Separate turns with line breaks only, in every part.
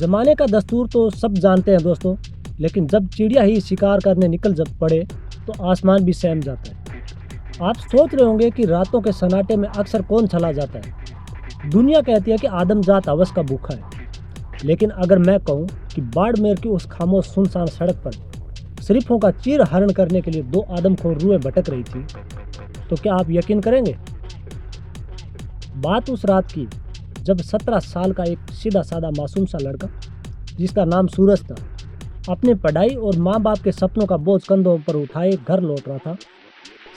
जमाने का दस्तूर तो सब जानते हैं दोस्तों, लेकिन जब चिड़िया ही शिकार करने निकल जब पड़े तो आसमान भी सहम जाता है। आप सोच रहे होंगे कि रातों के सन्नाटे में अक्सर कौन चला जाता है। दुनिया कहती है कि आदमजात हवस का भूखा है, लेकिन अगर मैं कहूँ कि बाड़मेर की उस खामोश सुनसान सड़क पर शरीफों का चीर हरण करने के लिए दो आदमखोर रूहें भटक रही थी, तो क्या आप यकीन करेंगे? बात उस रात की जब 17 साल का एक सीधा साधा मासूम सा लड़का, जिसका नाम सूरज था, अपनी पढ़ाई और माँ बाप के सपनों का बोझ कंधों पर उठाए घर लौट रहा था।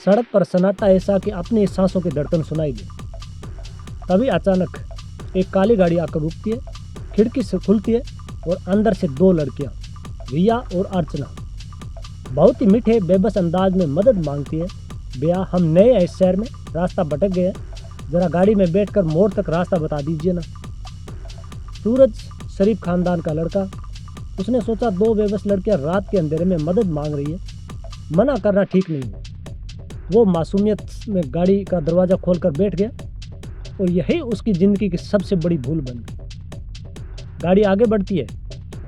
सड़क पर सन्नाटा ऐसा कि अपनी सांसों की धड़कन सुनाई दी। तभी अचानक एक काली गाड़ी आकर रुकती है, खिड़की से खुलती है और अंदर से दो लड़कियां, रिया और अर्चना, बहुत ही मीठे बेबस अंदाज में मदद मांगती है। भैया, हम नए हैं इस शहर में, रास्ता भटक गए हैं, जरा गाड़ी में बैठकर मोड़ तक रास्ता बता दीजिए ना। सूरज शरीफ खानदान का लड़का, उसने सोचा दो बेबस लड़कियां रात के अंधेरे में मदद मांग रही है, मना करना ठीक नहीं है। वो मासूमियत में गाड़ी का दरवाज़ा खोलकर बैठ गया और यही उसकी ज़िंदगी की सबसे बड़ी भूल बन गई। गाड़ी आगे बढ़ती है,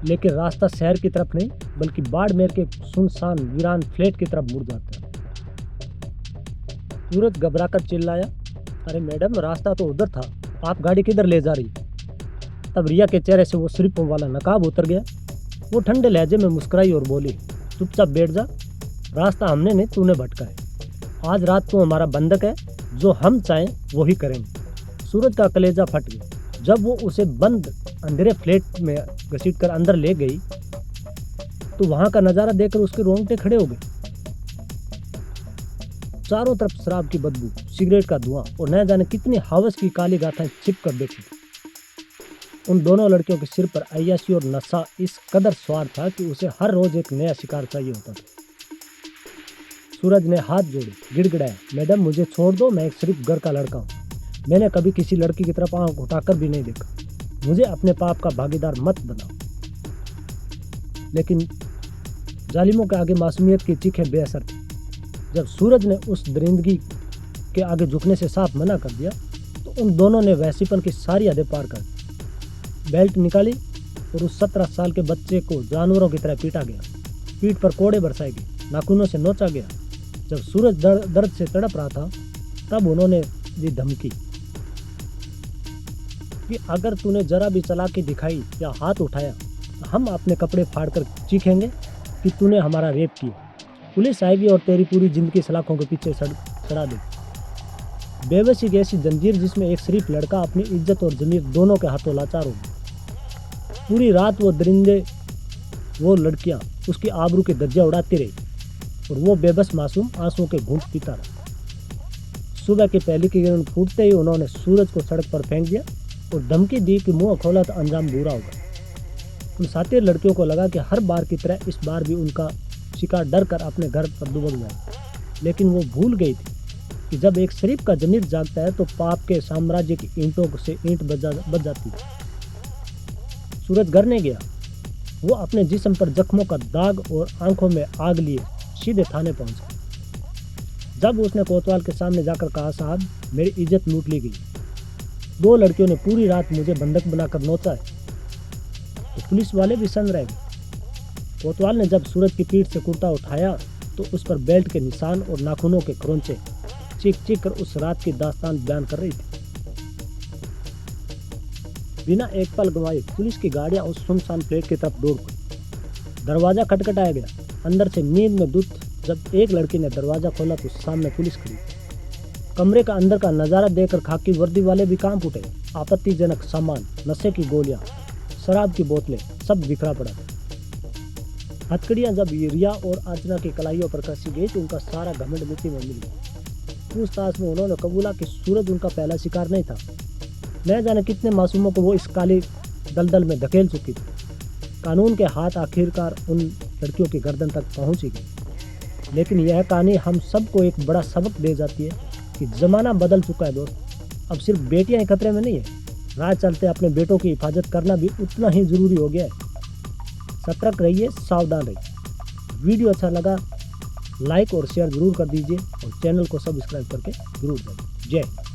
लेकिन रास्ता शहर की तरफ नहीं बल्कि बाड़मेर के सुनसान वीरान फ्लैट की तरफ मुड़ जाता है। सूरज घबराकर चिल्लाया, अरे मैडम, रास्ता तो उधर था, आप गाड़ी किधर ले जा रही? तब रिया के चेहरे से वो शरीफों वाला नकाब उतर गया। वो ठंडे लहजे में मुस्कुराई और बोली, चुपचाप बैठ जा, रास्ता हमने नहीं, तूने भटका है। आज रात तू हमारा बंधक है, जो हम चाहें वही करेंगे। सूरज का कलेजा फट गया जब वो उसे बंद अंधेरे फ्लैट में घसीटकर अंदर ले गई, तो वहां का नज़ारा देखकर उसके रोंगटे खड़े हो गए। चारों तरफ शराब की बदबू, सिगरेट का धुआं और न जाने कितनी हवस की काली गाथाएं छिप कर बैठी थी। उन दोनों लड़कियों के सिर पर अय्याशी और नशा इस कदर सवार था कि उसे हर रोज एक नया शिकार चाहिए होता था। सूरज ने हाथ जोड़े, गिड़गिड़ाया, मैडम मुझे छोड़ दो, मैं एक सिर्फ घर का लड़का हूँ, मैंने कभी किसी लड़की की तरफ आंख उठाकर भी नहीं देखा, मुझे अपने पाप का भागीदार मत बनाओ। लेकिन जालिमों के आगे मासूमियत की चीखें बेअसर थी। जब सूरज ने उस दरिंदगी के आगे झुकने से साफ मना कर दिया, तो उन दोनों ने वैसीपन की सारी हदें पार कर दी। बेल्ट निकाली और उस 17 साल के बच्चे को जानवरों की तरह पीटा गया, पीठ पर कोड़े बरसाए गए, नाखूनों से नोचा गया। जब सूरज दर्द से तड़प रहा था, तब उन्होंने दी धमकी कि अगर तूने जरा भी चालाकी दिखाई या हाथ उठाया तो हम अपने कपड़े फाड़कर चीखेंगे कि तूने हमारा रेप किया। पुलिस आएगी और तेरी पूरी जिंदगी सलाखों के पीछे सड़ा देगी। बेबसी की ऐसी जंजीर जिसमें एक शरीफ लड़का अपनी इज्जत और जमीर दोनों के हाथों लाचार हो गया। पूरी रात वो दरिंदे, वो लड़कियां उसकी आबरू के धज्जियां उड़ाती रही और वो बेबस मासूम आंसुओं के घूंट पीता रहा। सुबह की पहली किरण फूटते ही उन्होंने सूरज को सड़क पर फेंक दिया और धमकी दी कि मुंह खोला तो अंजाम बुरा होगा। उन सातिर लड़कियों को लगा कि हर बार की तरह इस बार भी उनका शिकार डर कर अपने घर पर दुबक जाए, लेकिन वो भूल गई थी कि जब एक शरीफ का जमीर जागता है तो पाप के साम्राज्य की ईंटों से ईंट बच जाती है। सूरज घर नहीं गया, वो अपने जिस्म पर जख्मों का दाग और आंखों में आग लिए सीधे थाने पहुंचा। जब उसने कोतवाल के सामने जाकर कहा, साहब मेरी इज्जत लूट ली गई, दो लड़कियों ने पूरी रात मुझे बंधक बनाकर नोचा है, तो पुलिस वाले भी सन रह गए। कोतवाल ने जब सूरज की पीठ से कुर्ता उठाया तो उस पर बेल्ट के निशान और नाखूनों के खरोंचे चीख चीख कर उस रात की दास्तान बयान कर रही थी। बिना एक पल गंवाए पुलिस की गाड़ियां उस सुनसान फ्लैट की तरफ दौड़ पड़ी। दरवाजा खटखटाया गया। अंदर से नींद में धुत जब एक लड़की ने दरवाजा खोला तो सामने पुलिस खड़ी। कमरे का अंदर का नजारा देखकर खाकी वर्दी वाले भी कांप उठे। आपत्तिजनक सामान, नशे की गोलियां, शराब की बोतलें, सब बिखरा पड़ा। हथकड़ियां जब रिया और अर्चना की कलाइयों पर कसी गई तो उनका सारा घमंड मिट्टी में मिल गया। पूछताछ में उन्होंने कबूला कि सूरज उनका पहला शिकार नहीं था। न जाने कितने मासूमों को वो इस काली दलदल में धकेल चुकी थी। कानून के हाथ आखिरकार उन लड़कियों की गर्दन तक पहुंच ही गई। लेकिन यह कहानी हम सबको एक बड़ा सबक दे जाती है कि ज़माना बदल चुका है दोस्त। अब सिर्फ बेटियां ही खतरे में नहीं है, राह चलते अपने बेटों की हिफाजत करना भी उतना ही ज़रूरी हो गया है। सतर्क रहिए, सावधान रहिए। वीडियो अच्छा लगा लाइक और शेयर ज़रूर कर दीजिए और चैनल को सब्सक्राइब करके ज़रूर करें। जय हिंद।